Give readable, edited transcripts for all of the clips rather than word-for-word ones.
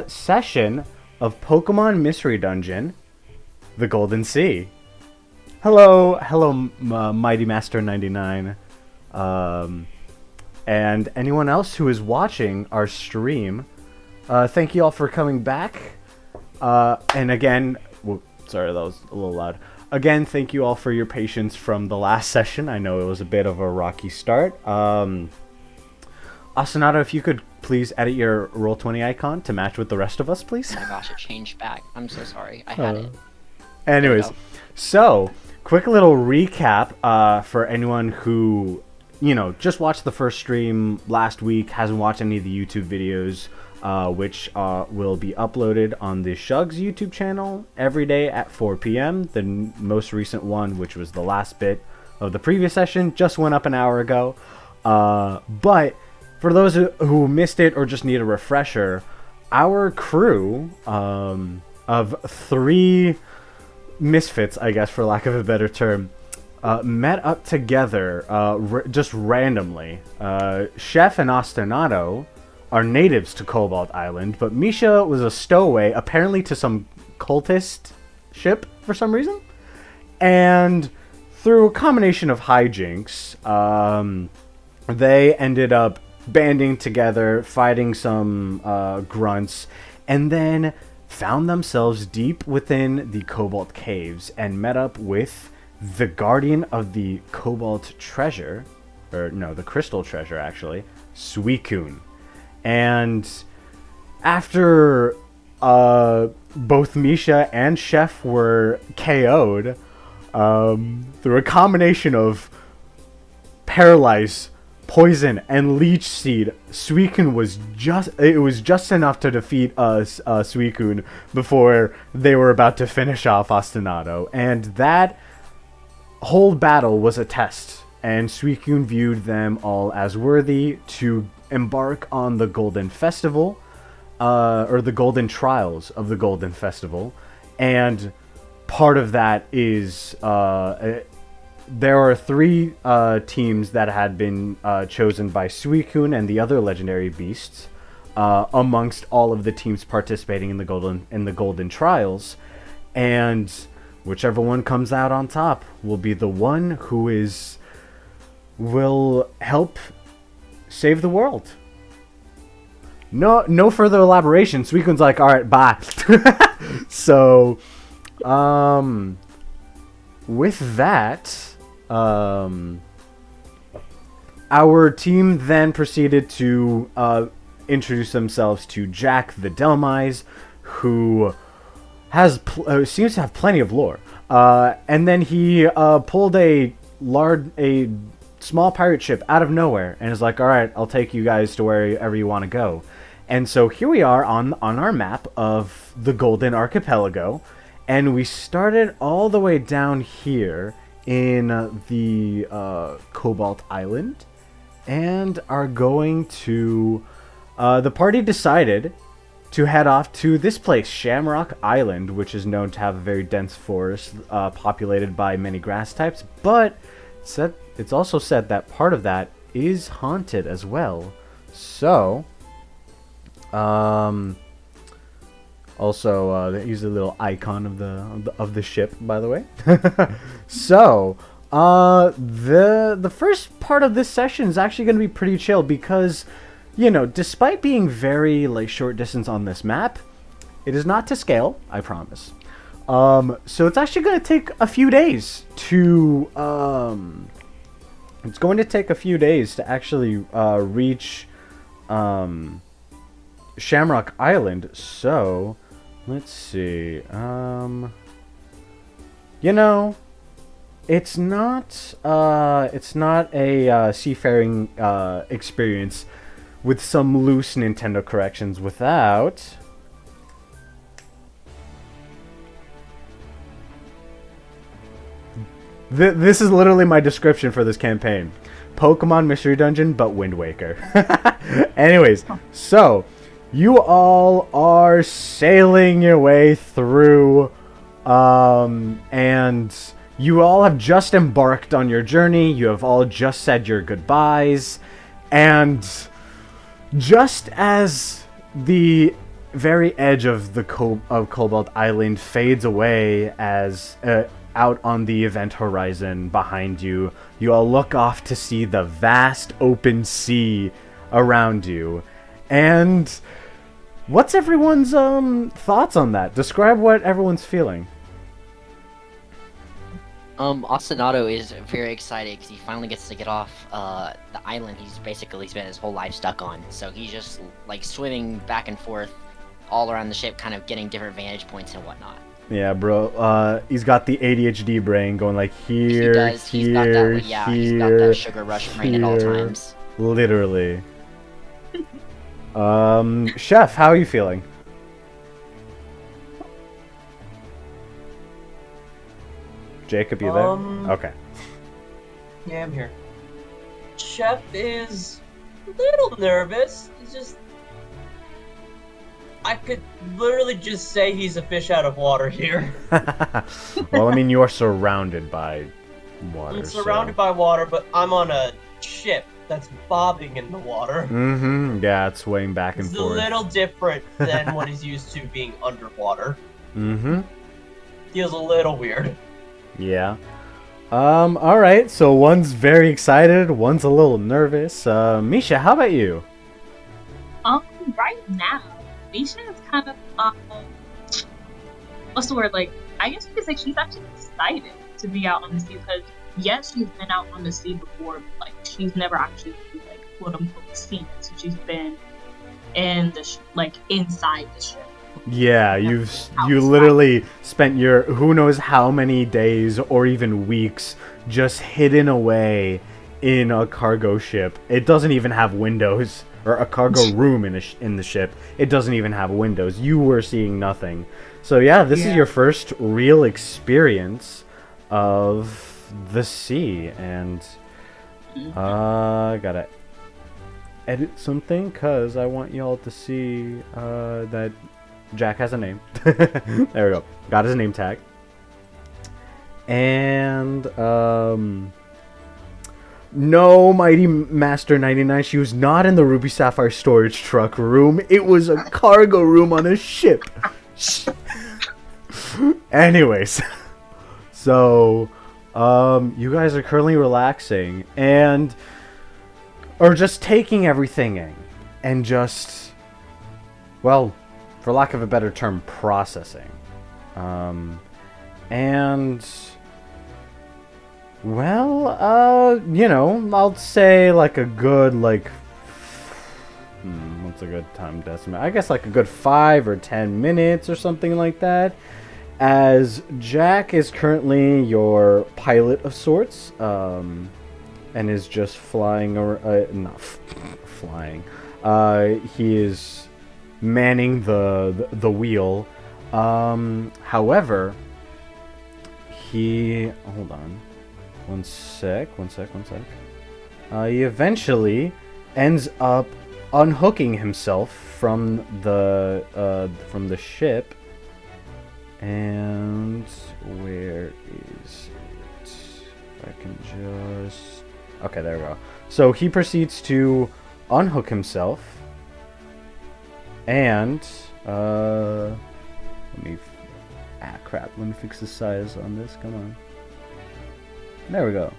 Session of Pokemon Mystery Dungeon, the Golden Sea. Hello, Mighty Master 99, and anyone else who is watching our stream. Thank you all for coming back. And again, sorry, that was a little loud. Again, thank you all for your patience from the last session. I know it was a bit of a rocky start. Ostinato, if you could please edit your Roll20 icon to match with the rest of us, please. Oh my gosh, it changed back. I'm so sorry. I had it. Anyways, so, quick little recap for anyone who, just watched the first stream last week, hasn't watched any of the YouTube videos, which will be uploaded on the Shugs YouTube channel every day at 4 p.m. The most recent one, which was the last bit of the previous session, just went up an hour ago. But for those who missed it or just need a refresher, our crew of 3 misfits, I guess, for lack of a better term, met up together just randomly. Chef and Ostinato are natives to Cobalt Island, but Micha was a stowaway, apparently to some cultist ship for some reason. And through a combination of hijinks, they ended up banding together, fighting some grunts, and then found themselves deep within the Cobalt Caves and met up with the guardian of the Cobalt Treasure, or no, the Crystal Treasure actually, Suicune. And after both Micha and Chef were KO'd through a combination of paralyze, poison, and leech seed, Suicune was just enough to defeat Suicune before they were about to finish off Ostinato, and that whole battle was a test, and Suicune viewed them all as worthy to embark on the Golden Festival, or the Golden Trials of the Golden Festival, and part of that is there are 3 teams that had been chosen by Suicune and the other legendary beasts amongst all of the teams participating in the Golden Trials, and whichever one comes out on top will be the one who will help save the world. No further elaboration. Suicune's like, all right, bye. So, with that, our team then proceeded to introduce themselves to Jack the Delmise, who seems to have plenty of lore. And then he pulled a small pirate ship out of nowhere and is like, all right, I'll take you guys to wherever you want to go. And so here we are on our map of the Golden Archipelago, and we started all the way down here in the Cobalt Island, and are going to the party decided to head off to this place, Shamrock Island, which is known to have a very dense forest populated by many grass types, but it's also said that part of that is haunted as well. So also, use a little icon of the ship, by the way. So, the first part of this session is actually going to be pretty chill because, despite being very short distance on this map, it is not to scale, I promise. So it's actually going to take a few days to actually reach Shamrock Island. So let's see. It's not a seafaring experience with some loose Nintendo corrections without. This is literally my description for this campaign: Pokemon Mystery Dungeon, but Wind Waker. Anyways, so you all are sailing your way through, and you all have just embarked on your journey. You have all just said your goodbyes, and just as the very edge of the Cobalt Island fades away as out on the event horizon behind you, you all look off to see the vast open sea around you. And what's everyone's thoughts on that? Describe what everyone's feeling. Ostinato is very excited because he finally gets to get off the island he's basically spent his whole life stuck on. So he's just like swimming back and forth all around the ship, kind of getting different vantage points and whatnot. Yeah, bro. He's got the ADHD brain going like here, He does. He's got that, yeah, he's got that sugar rush brain at all times. Literally. Chef, how are you feeling? Jacob, you there? Okay. Yeah, I'm here. Chef is a little nervous. He's just... I could literally just say he's a fish out of water here. Well, I mean, you are surrounded by water. I'm surrounded by water, but I'm on a ship that's bobbing in the water. Mm-hmm. Yeah, it's swaying back and forth. It's a little different than what he's used to being underwater. Mm-hmm. Feels a little weird. Yeah. Alright, so one's very excited, one's a little nervous. Micha, how about you? Right now, Misha is kind of, what's the word, like, I guess you could say she's actually excited to be out on the sea, because, yes, she's been out on the sea before, but, like, she's never actually, like, quote-unquote, seen it, so she's been in the, inside the ship. Yeah, you literally spent your who knows how many days or even weeks just hidden away in a cargo ship. It doesn't even have windows, or a cargo room in the ship. It doesn't even have windows. You were seeing nothing. So yeah, this is your first real experience of the sea, and I gotta edit something because I want y'all to see that Jack has a name. There we go. Got his name tag. And, no, Mighty Master 99, she was not in the Ruby Sapphire storage truck room. It was a cargo room on a ship. Anyways. So, you guys are currently relaxing and are just taking everything in and just, well, for lack of a better term, processing. And, well, you know, I'll say like a good, like, what's a good time to estimate? I guess like a good 5 or 10 minutes or something like that. As Jack is currently your pilot of sorts, and is just flying, not flying, he is manning the wheel. However, he hold on, one sec. He eventually ends up unhooking himself from the ship. And where is it? If I can just... Okay, there we go. So he proceeds to unhook himself. And, let me... crap. Let me fix the size on this. Come on. There we go.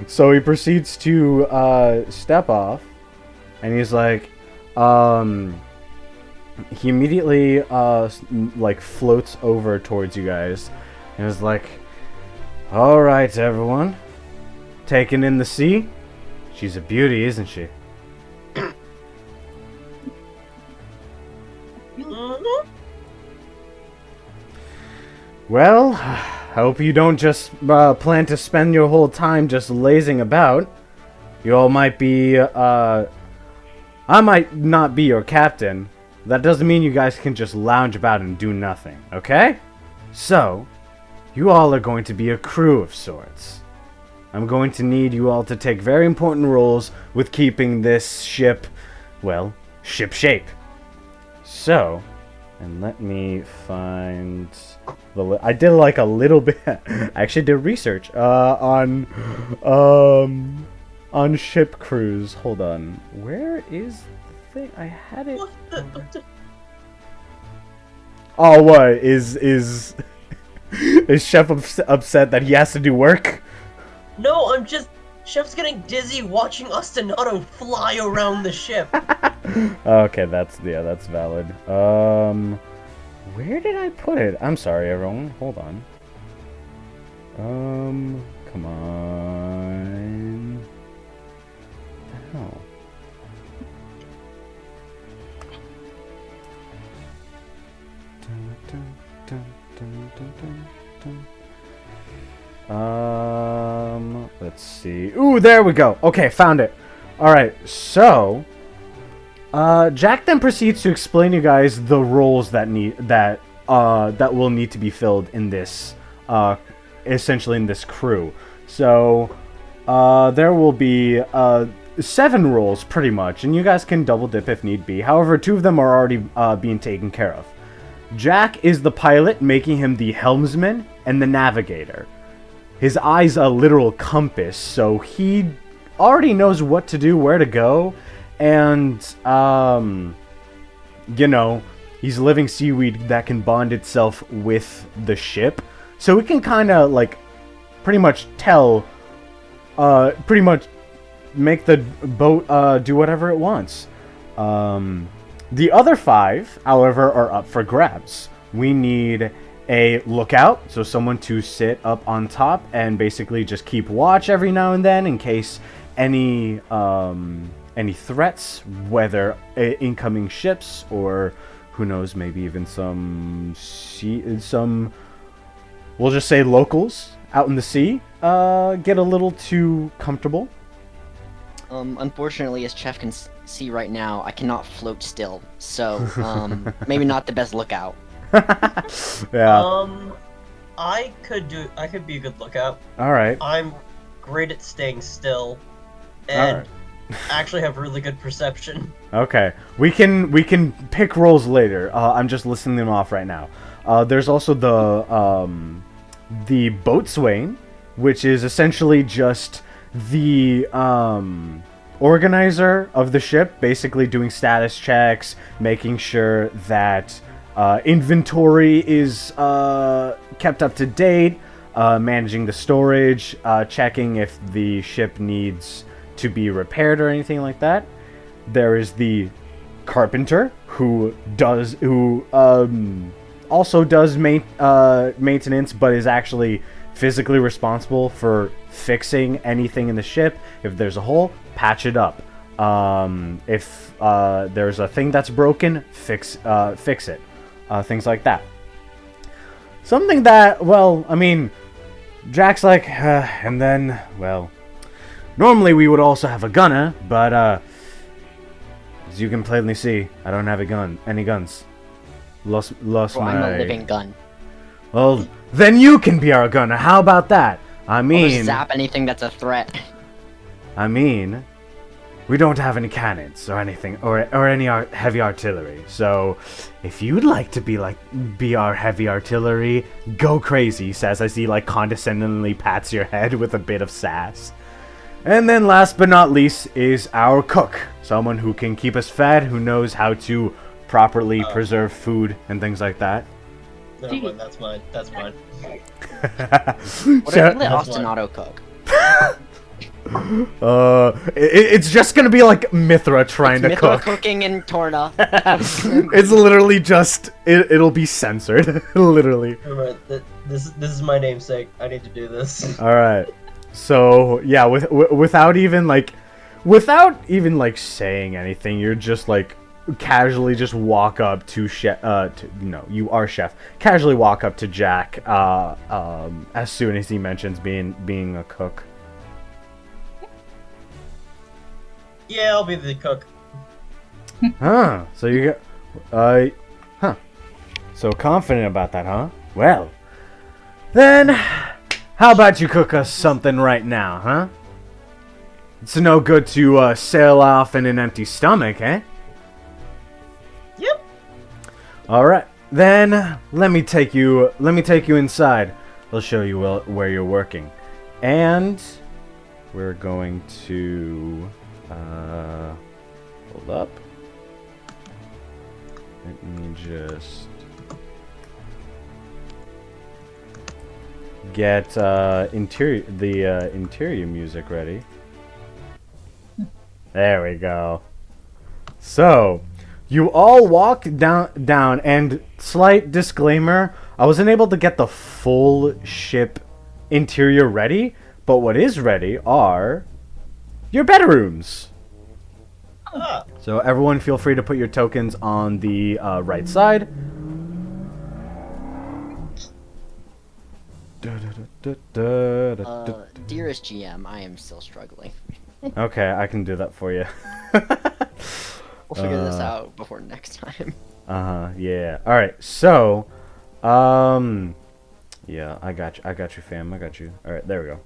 So he proceeds to, step off. And he's like, he immediately, like, floats over towards you guys. And is like, alright, everyone. Taking in the sea? She's a beauty, isn't she? Well, I hope you don't just plan to spend your whole time just lazing about. You all might be, I might not be your captain. That doesn't mean you guys can just lounge about and do nothing, okay? So, you all are going to be a crew of sorts. I'm going to need you all to take very important roles with keeping this ship, well, ship shape. So, and let me find the... I did like a little bit... I actually did research on ship crews. Hold on. Where is the think I had it. What the? Oh, what is Chef upset that he has to do work? No, I'm just... Chef's getting dizzy watching Ostinato fly around the ship. Okay, that's valid. Where did I put it? I'm sorry, everyone. Hold on. Come on. What the hell? Let's see. Ooh, there we go. Okay, found it. Alright, so Jack then proceeds to explain to you guys the roles that will need to be filled in this essentially in this crew. So there will be 7 roles pretty much, and you guys can double dip if need be. However, 2 of them are already being taken care of. Jack is the pilot, making him the helmsman and the navigator. His eye's a literal compass, so he already knows what to do, where to go, and, you know, he's living seaweed that can bond itself with the ship. So we can kind of, like, pretty much tell, pretty much make the boat do whatever it wants. The other 5, however, are up for grabs. We need a lookout, so someone to sit up on top and basically just keep watch every now and then in case any threats, whether incoming ships or who knows, maybe even some we'll just say locals out in the sea get a little too comfortable. Unfortunately, as Chef can see right now, I cannot float still, so maybe not the best lookout. Yeah. I could be a good lookout. All right. I'm great at staying still, and Alright. actually have really good perception. Okay, we can pick roles later. I'm just listing them off right now. There's also the boatswain, which is essentially just the organizer of the ship, basically doing status checks, making sure that inventory is kept up to date, managing the storage, checking if the ship needs to be repaired or anything like that. There is the carpenter who also does maintenance, but is actually physically responsible for fixing anything in the ship. If there's a hole, patch it up. If there's a thing that's broken, fix it. Things like that. Something that, well, I mean, Jack's like, and then, well, normally we would also have a gunner, but as you can plainly see, I don't have any guns. Lost Well, my... I'm a living gun. Well, then you can be our gunner. How about that? I I'll mean, just zap anything that's a threat. we don't have any cannons or anything, or any heavy artillery. So, if you'd like to be our heavy artillery, go crazy, he says as he like condescendingly pats your head with a bit of sass. And then last but not least is our cook, someone who can keep us fed, who knows how to properly preserve food and things like that. Never mind, that's mine. That's mine. What if you let Ostinato cook? It's just gonna be like Mithra trying to Mithra cook. cooking in Torna. It's literally just it'll be censored, literally. Remember, this is my namesake. I need to do this. All right. So yeah, without even like saying anything, you're just like casually just walk up to Chef. You are Chef. Casually walk up to Jack as soon as he mentions being a cook. Yeah, I'll be the cook. Huh. So you get so confident about that, huh? Well, then how about you cook us something right now, huh? It's no good to sail off in an empty stomach, eh? Yep. All right. Then let me take you inside. I'll show you where you're working. And we're going to hold up. Let me just get interior music ready. There we go. So, you all walk down, and slight disclaimer, I wasn't able to get the full ship interior ready, but what is ready are your bedrooms. So everyone feel free to put your tokens on the right side. Dearest GM, I am still struggling. Okay, I can do that for you. We'll figure this out before next time. Yeah. All right. So, yeah, I got you, fam. I got you. All right, there we go.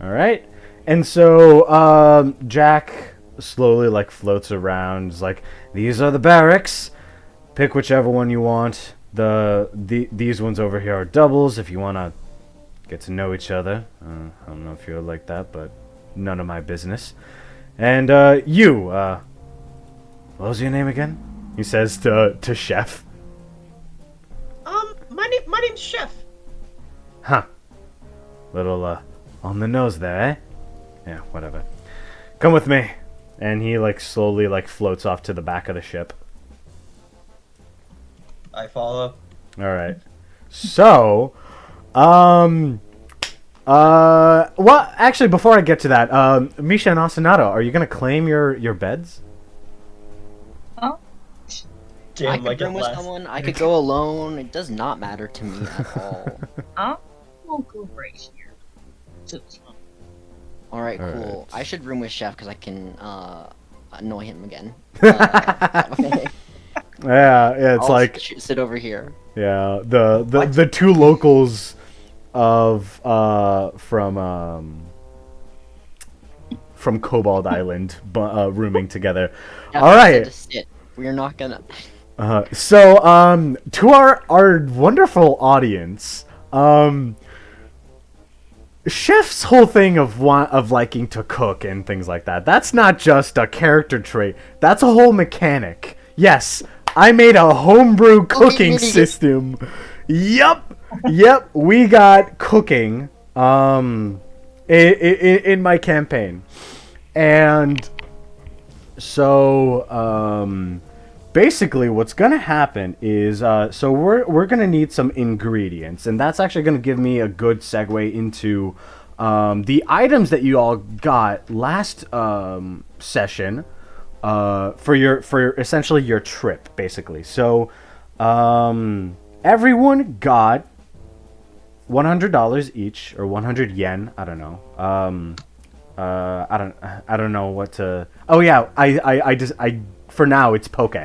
All right. And so, Jack slowly like floats around. He's like, these are the barracks. Pick whichever one you want. These ones over here are doubles if you wanna get to know each other. I don't know if you're like that, but none of my business. And what was your name again? He says to Chef. My name's Chef. Huh. Little on the nose there, eh? Yeah, whatever. Come with me. And he like slowly like floats off to the back of the ship. I follow. All right. So, well, actually, before I get to that, Micha and Ostinato, are you gonna claim your beds? Oh, Jam I like could a room with blast. someone. I could go alone. It does not matter to me at all. we'll go right here. To the front. All right, All cool. right. I should room with Chef because I can annoy him again. Okay. Yeah, it's I'll like sit over here. yeah, the two locals of from Cobalt Island rooming together. Yeah, All I right. said to sit. We're not gonna. So, to our wonderful audience, Chef's whole thing of liking to cook and things like that's not just a character trait. That's a whole mechanic. Yes, I made a homebrew cooking system. Yep, we got cooking in my campaign. And so basically what's gonna happen is so we're gonna need some ingredients, and that's actually gonna give me a good segue into the items that you all got last session for essentially your trip, basically. So everyone got $100 each, or 100 yen. I don't know. I don't know what to. Oh yeah, I for now it's poke.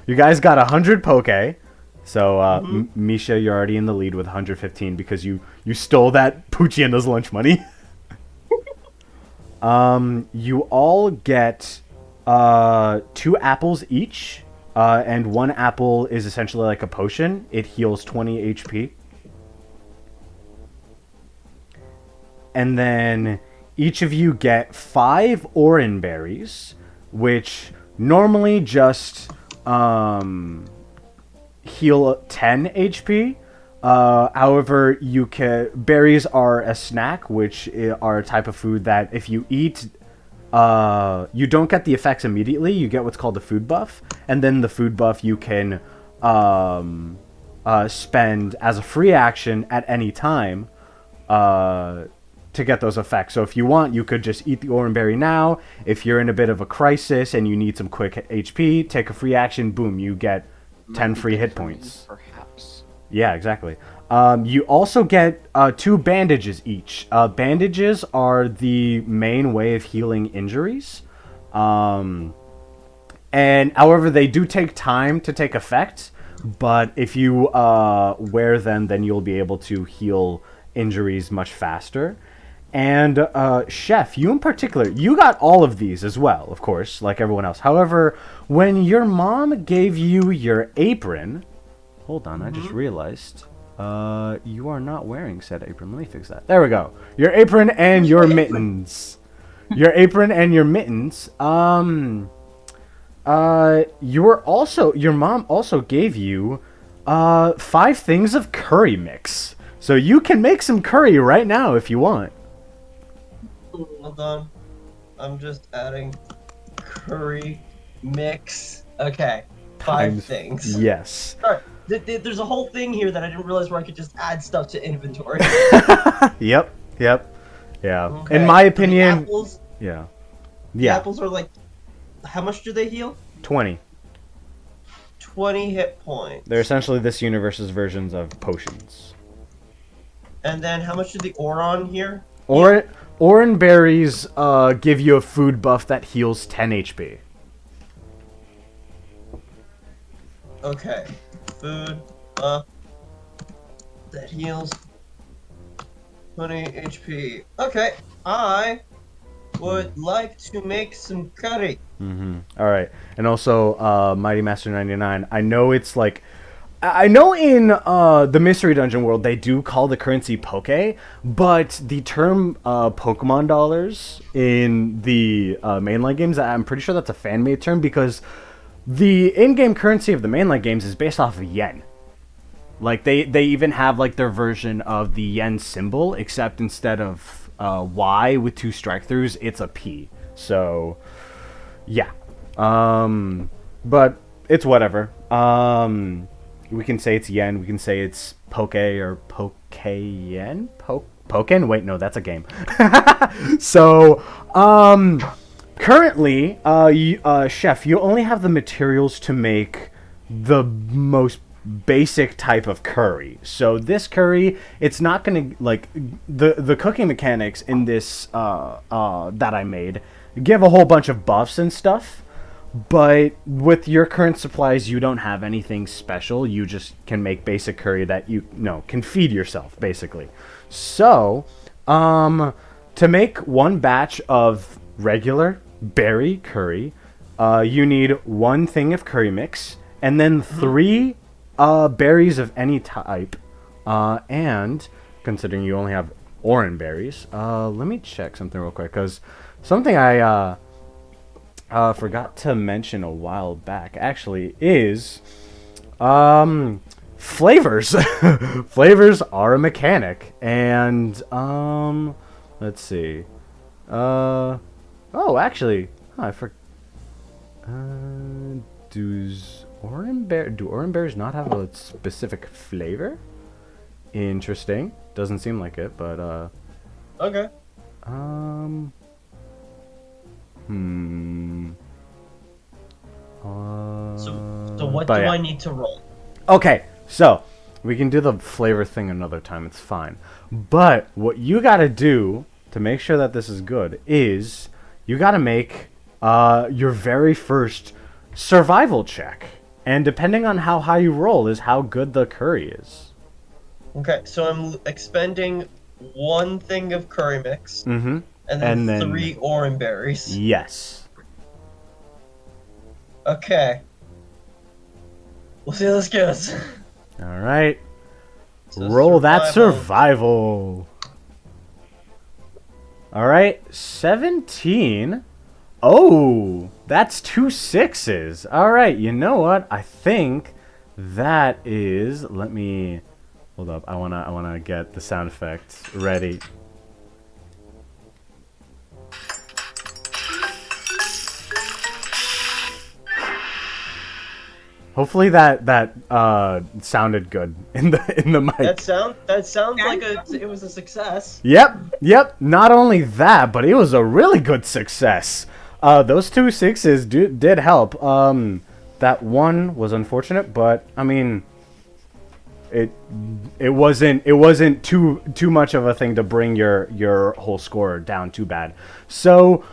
You guys got 100 poke. So Misha, you're already in the lead with 115 because you stole that Pucciendo's lunch money. You all get 2 apples each, and 1 apple is essentially like a potion. It heals 20 HP. And then each of you get 5 oran berries, which normally just heal 10 HP. However, berries are a snack, which are a type of food that if you eat, you don't get the effects immediately. You get what's called a food buff, and then the food buff you can spend as a free action at any time to get those effects. So if you want, you could just eat the oran berry now. If you're in a bit of a crisis and you need some quick HP, take a free action, boom, you get 10 free hit points. Perhaps. Yeah, exactly. You also get 2 bandages each. Bandages are the main way of healing injuries. And however, they do take time to take effect, but if you wear them, then you'll be able to heal injuries much faster. And Chef, you in particular, you got all of these as well, of course, like everyone else. However, when your mom gave you your apron, hold on, I just realized you are not wearing said apron. Let me fix that. There we go. Your apron and your mittens. Your apron and your mittens. Your mom also gave you 5 things of curry mix. So you can make some curry right now if you want. Hold on. I'm just adding curry mix. Okay. 5 things. Yes. Alright. There's a whole thing here that I didn't realize where I could just add stuff to inventory. Yep. Yeah. Okay. In my opinion, The apples, yeah. the apples are like, how much do they heal? 20. 20 hit points. They're essentially this universe's versions of potions. And then how much do the Oron here? Oran berries give you a food buff that heals 10 HP. Okay. Food buff that heals 20 HP. Okay. I would like to make some curry. All right. And also, Mighty Master 99. I know it's like... I know in the Mystery Dungeon world they do call the currency Poke, but the term Pokemon dollars in the mainline games, I'm pretty sure that's a fan-made term because the in-game currency of the mainline games is based off of yen. Like they even have like their version of the yen symbol, except instead of Y with 2 strike-throughs, it's a P. So, yeah. But it's whatever. We can say it's yen. We can say it's poke or poke-yen? Pokken? Wait, no, that's a game. So, currently, Chef, you only have the materials to make the most basic type of curry. So this curry, it's not going to, like, the cooking mechanics in this that I made give a whole bunch of buffs and stuff. But with your current supplies, you don't have anything special. You just can make basic curry that you can feed yourself, basically. So, to make 1 batch of regular berry curry, you need 1 thing of curry mix, and then 3 berries of any type. And considering you only have orange berries, let me check something real quick, because something I forgot to mention a while back actually is flavors. Flavors are a mechanic, and let's see. Oh, actually, I forgot. Do orange berries not have a specific flavor? Interesting. Doesn't seem like it, but Okay. So what do I need to roll? Okay, so we can do the flavor thing another time. It's fine. But what you gotta do to make sure that this is good is you gotta make your very first survival check. And depending on how high you roll is how good the curry is. Okay, so I'm expending 1 thing of curry mix. Mm-hmm. And then 3 orange berries. Yes. Okay. We'll see how this goes. All right. So Roll that survival. All right. 17. Oh, that's 2 6s. All right. You know what? I think that is. Let me hold up. I wanna get the sound effects ready. Hopefully that sounded good in the mic. That sounds like it was a success. Yep. Not only that, but it was a really good success. Those 2 6s did help. That one was unfortunate, but I mean, it wasn't too much of a thing to bring your whole score down too bad. So,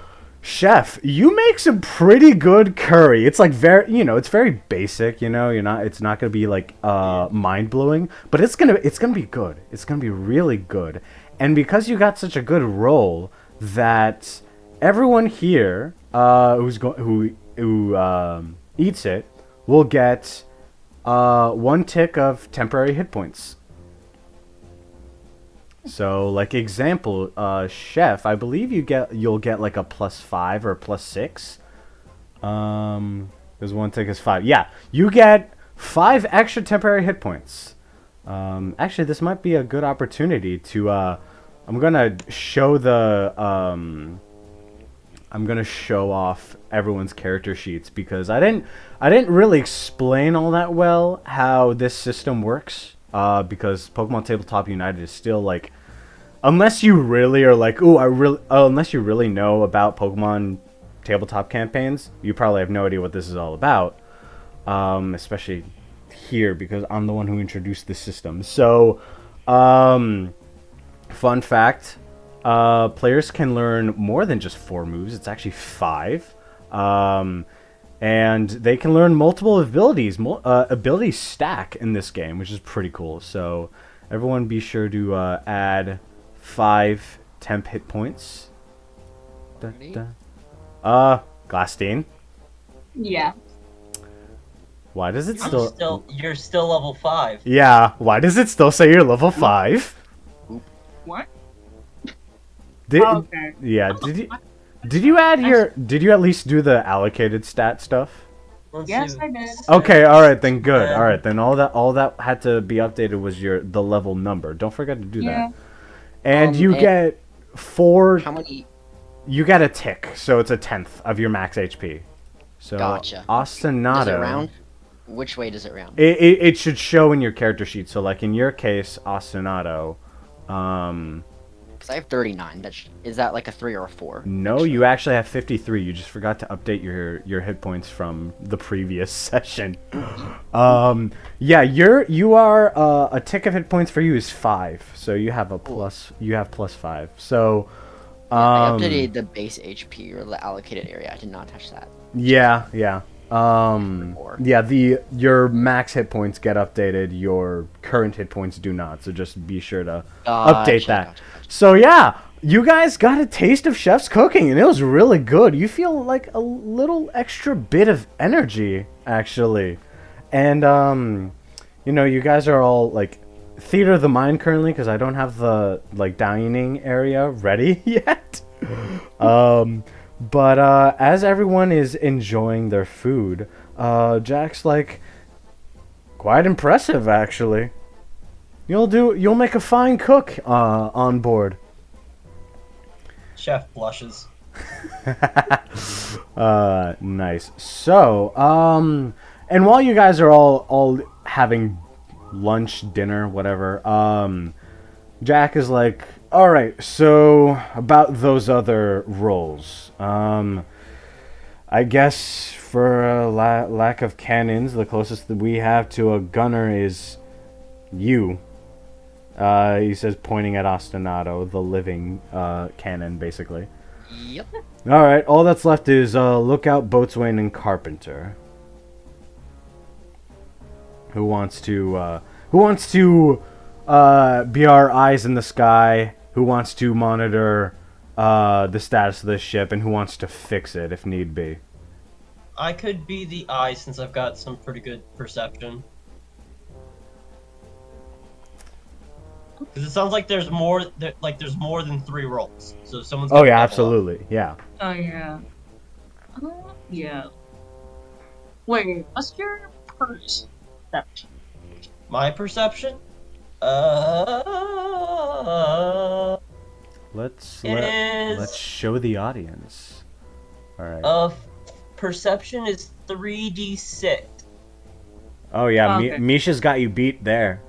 Chef, you make some pretty good curry. It's like it's very basic, it's not going to be like mind-blowing, but it's going to be good. It's going to be really good. And because you got such a good roll that everyone here who eats it will get 1 tick of temporary hit points. So, like example, Chef, I believe you'll get like a +5 or +6. Because 1 tick is 5. Yeah, you get 5 extra temporary hit points. Actually, this might be a good opportunity to. I'm gonna show the. I'm gonna show off everyone's character sheets because I didn't really explain all that well how this system works. Because Pokemon Tabletop United is still like, unless you really are like, unless you really know about Pokemon tabletop campaigns, you probably have no idea what this is all about. Especially here because I'm the one who introduced the system. So, fun fact, players can learn more than just 4 moves. It's actually 5. And they can learn multiple abilities, ability stack in this game, which is pretty cool. So everyone be sure to add 5 temp hit points. Glastine. Yeah. Why does it You're still level 5. Yeah, why does it still say you're level 5? What? Okay. Yeah, did you add did you at least do the allocated stat stuff? Yes, I did. Okay, alright then, good. Alright, then all that had to be updated was the level number. Don't forget to do that. And you get 4... How many? You get a tick, so it's a 10th of your max HP. So, Gotcha. Ostinato... Does it round? Which way does it round? It should show in your character sheet. So, like, in your case, Ostinato... Because I have 39. Is that like a 3 or a 4? No, you actually have 53. You just forgot to update your hit points from the previous session. Yeah, you are a tick of hit points for you is 5. So you have a plus. You have plus 5. So I updated the base HP or the allocated area. I did not touch that. Yeah. Your max hit points get updated. Your current hit points do not. So just be sure to update that. Gotcha. So yeah, you guys got a taste of Chef's cooking, and it was really good. You feel like a little extra bit of energy, actually. And you guys are all like theater of the mind currently because I don't have the like dining area ready yet. But as everyone is enjoying their food, Jack's like, quite impressive actually. You'll make a fine cook on board. Chef blushes. Nice. So, and while you guys are all having lunch, dinner, whatever, Jack is like, all right, so about those other roles, I guess for a lack of cannons, the closest that we have to a gunner is you. He says, pointing at Ostinato, the living cannon, basically. Yep. All right, all that's left is lookout, boatswain, and carpenter. Who wants to be our eyes in the sky? Who wants to monitor the status of the ship, and who wants to fix it if need be? I could be the eye since I've got some pretty good perception. Because it sounds like there's more than 3 roles. So someone's. Oh yeah, absolutely, yeah. Oh yeah. Yeah. Wait, what's your perception? My perception? Let's show the audience. All right. Perception is 3d6. Oh yeah, Okay. Misha's got you beat there.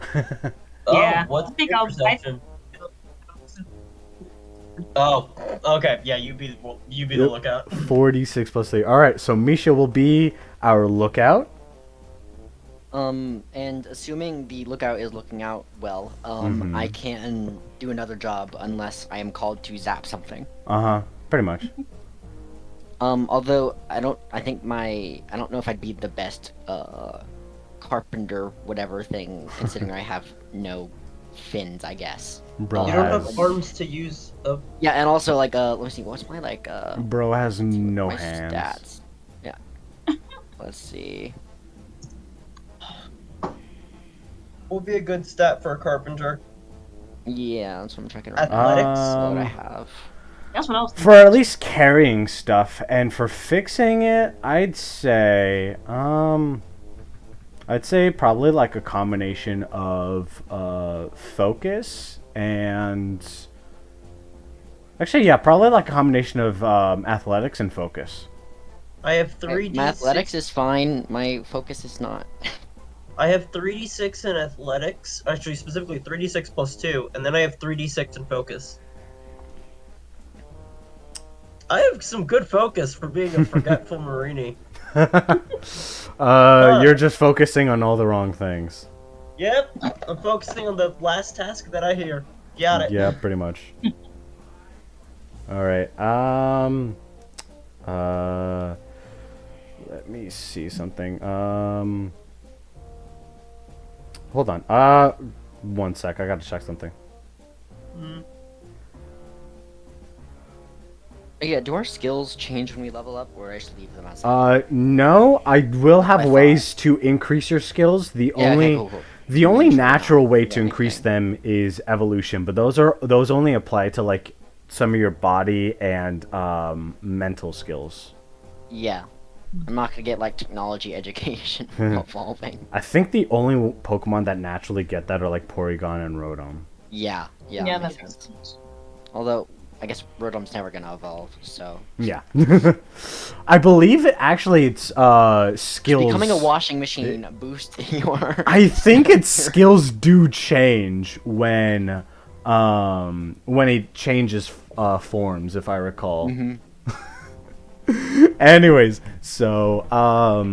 Yeah. What's I think your I'll- perception? Oh, okay. Yeah, you be the lookout. 46 plus 3. All right, so Misha will be our lookout. And assuming the lookout is looking out well, I can do another job unless I am called to zap something. Pretty much. Although I don't know if I'd be the best carpenter whatever thing considering I have no fins, I guess. Bro You don't has have arms to use. Yeah, and also like let me see, what's my like Bro has no my hands. stats? Yeah. Let's see. Will be a good stat for a carpenter. Yeah, that's what I'm checking right now. Athletics. What I have. That's what I was thinking. For at least carrying stuff, and for fixing it, I'd say probably like a combination of focus and actually, yeah, probably like a combination of athletics and focus. I have 3d6. My athletics is fine. My focus is not. I have 3d6 in athletics. Actually, specifically 3d6 plus 2, and then I have 3d6 in focus. I have some good focus for being a forgetful Mareanie. You're just focusing on all the wrong things. Yep, I'm focusing on the last task that I hear. Got it. Yeah, pretty much. All right. Let me see something. Hold on. 1 sec. I gotta check something. Yeah, do our skills change when we level up, or I just leave them as? No. I will have I ways to increase your skills. The Yeah, only okay, cool. the only natural way to Yeah, increase okay. them is evolution, but those only apply to like some of your body and mental skills. Yeah. I'm not gonna get like technology education from evolving. I think the only Pokemon that naturally get that are like Porygon and Rotom. Yeah, Yeah, yeah, that makes makes sense. sense. Although I guess Rotom's never gonna evolve, so Yeah. I believe it's skills. becoming a washing machine boosting your. I think its skills do change when it changes forms, if I recall. Mhm. Anyways, so all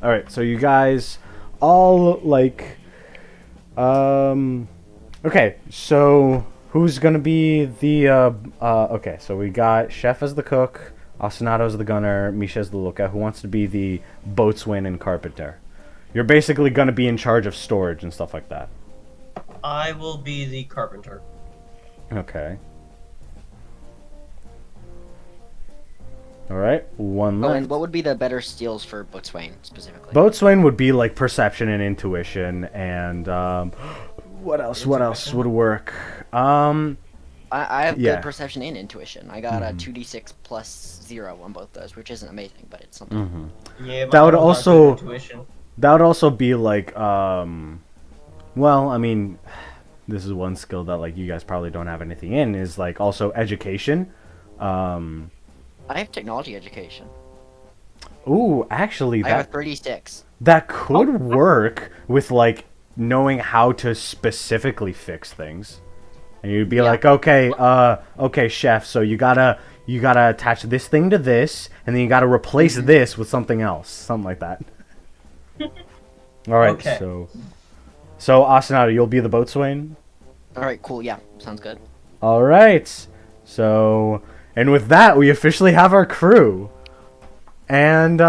right, so you guys all like okay, so who's gonna be the okay, so we got Chef as the cook, Ostinato as the gunner, Micha as the lookout. Who wants to be the boatswain and carpenter? You're basically gonna be in charge of storage and stuff like that. I will be the carpenter. Okay. All right, one Oh, left. and what would be the better skills for Boatswain specifically? Boatswain would be like perception and intuition, and what else would work? I have yeah. good perception and intuition. I got a 2d6 plus 0 on both those, which isn't amazing, but it's something. Yeah, That would mine was also- intuition. That would also be like well, I mean, this is one skill that like you guys probably don't have anything in, is like also education. I have technology education. Ooh, actually I have a that 36. that could work with like knowing how to specifically fix things. And you'd be Yeah. like, okay, chef, so you gotta attach this thing to this, and then you gotta replace this with something else, something like that. All right, Okay. so Ostinato, you'll be the boatswain. All right, cool. Yeah, sounds good. All right, so and with that, we officially have our crew, and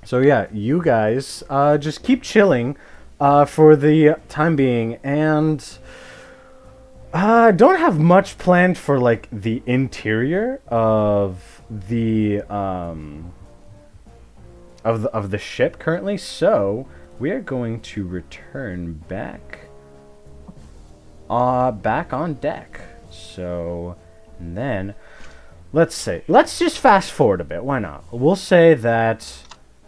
so yeah, you guys just keep chilling for the time being, and. Don't have much planned for like the interior of the of the ship currently, so we are going to return back on deck. So and then let's just fast forward a bit. Why not? We'll say that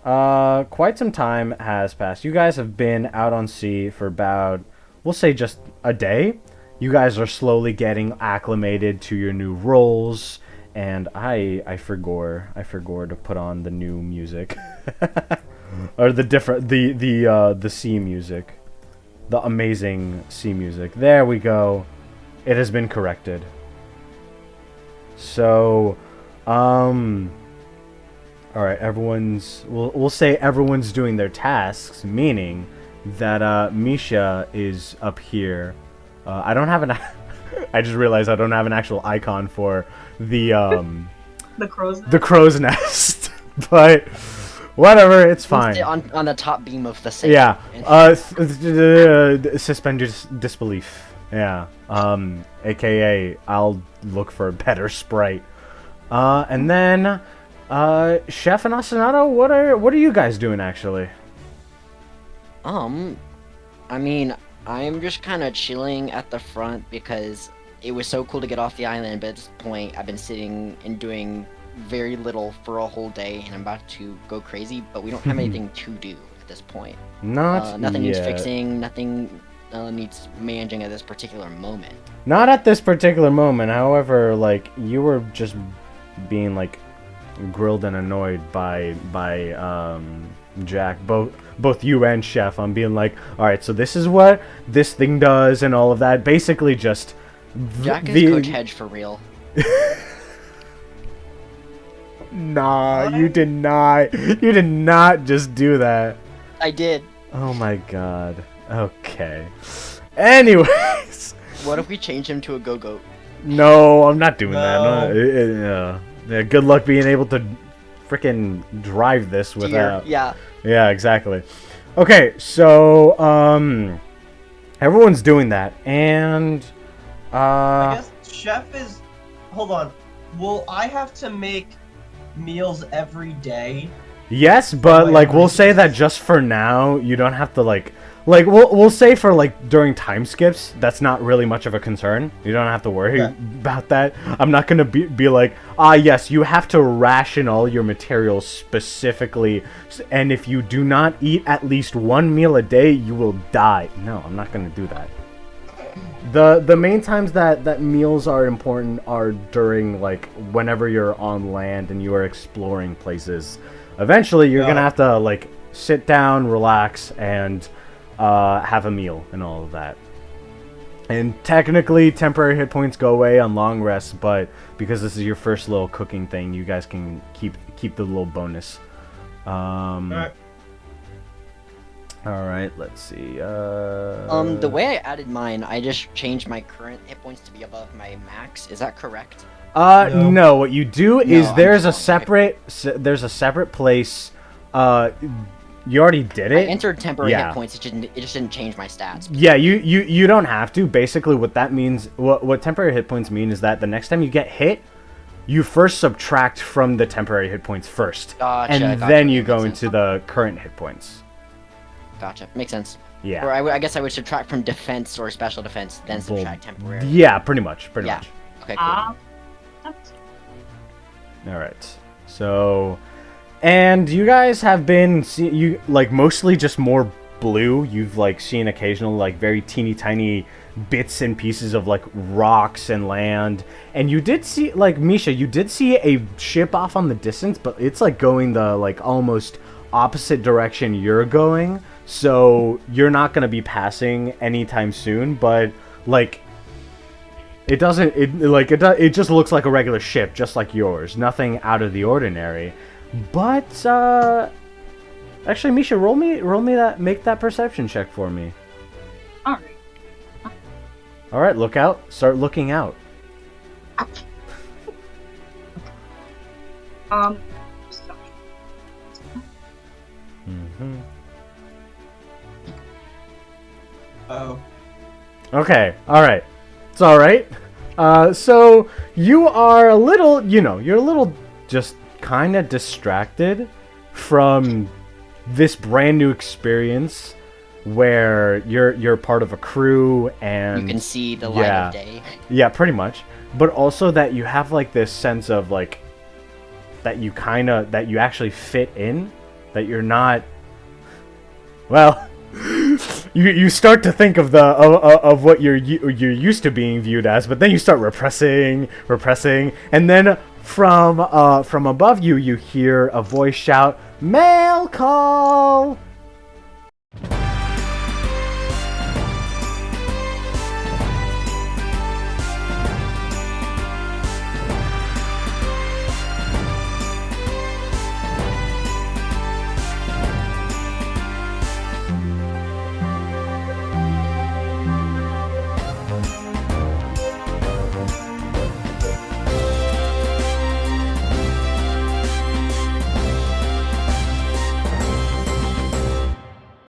quite some time has passed. You guys have been out on sea for about, we'll say, just a day. You guys are slowly getting acclimated to your new roles, and I forgot to put on the new music, or the sea music, the amazing sea music. There we go. It has been corrected. So, all right, we'll say everyone's doing their tasks, meaning that Micha is up here. I don't have an. I just realized I don't have an actual icon for the The crow's nest, but whatever, it's fine. On the top beam of the sail. Yeah. Suspend your disbelief. Yeah. AKA, I'll look for a better sprite. And then, Chef and Ostinato, what are you guys doing actually? I mean, I'm just kind of chilling at the front because it was so cool to get off the island, but at this point, I've been sitting and doing very little for a whole day, and I'm about to go crazy. But we don't have anything to do at this point. Nothing needs yet. fixing. Nothing needs managing at this particular moment. Not at this particular moment. However, like you were just being like grilled and annoyed by Jack, both you and Chef, on being like, all right, so this is what this thing does and all of that. Basically, just Jack is Coach Hedge for real. Nah, you did not. You did not just do that. I did. Oh my god. Okay. Anyways. What if we change him to a go-goat? No, I'm not doing that. No. No, yeah, good luck being able to freaking drive this without. Yeah. Yeah, exactly. Okay, so everyone's doing that, and I guess Chef is. Hold on. Will I have to make meals every day? yes, but like we'll say that just for now, you don't have to like we'll say for like during time skips, that's not really much of a concern. You don't have to worry about that. I'm not gonna be like, yes, you have to ration all your materials specifically, and if you do not eat at least one meal a day, you will die. No, I'm not gonna do that. The main times that meals are important are during like whenever you're on land and you are exploring places. Eventually, you're gonna have to like sit down, relax, and have a meal and all of that. And technically, temporary hit points go away on long rests, but because this is your first little cooking thing, you guys can keep the little bonus. Alright. All right, let's see. The way I added mine, I just changed my current hit points to be above my max. Is that correct? No. What you do is I'm there's a wrong. separate place. You already did I it. entered temporary Yeah. hit points. It just didn't change my stats. Yeah, you don't have to. Basically, what that means, what temporary hit points mean, is that the next time you get hit, you first subtract from the temporary hit points first, Gotcha, and gotcha. then you Makes go sense. into the current hit points. Gotcha. Makes sense. Yeah. Or I guess I would subtract from defense or special defense, then subtract temporary. Yeah, pretty much. Yeah. Okay, cool. That's All right. So, and you guys have been mostly just more blue. You've like seen occasional like very teeny tiny bits and pieces of like rocks and land, and you did see like Micha, you did see a ship off on the distance, but it's like going the like almost opposite direction you're going, so you're not gonna be passing anytime soon. But like it just looks like a regular ship, just like yours. Nothing out of the ordinary. But actually, Micha, roll me make that perception check for me. alright. All right, look out. Start looking out. Oh. Okay. All right. It's all right. So you are a little, you're a little just kind of distracted from this brand new experience where you're part of a crew and You can see the light of day. Yeah, pretty much. But also that you have like this sense of like that you actually fit in, that you're not. Well, you start to think of of what you're used to being viewed as, but then you start repressing, and then from above you hear a voice shout, "Mail call!"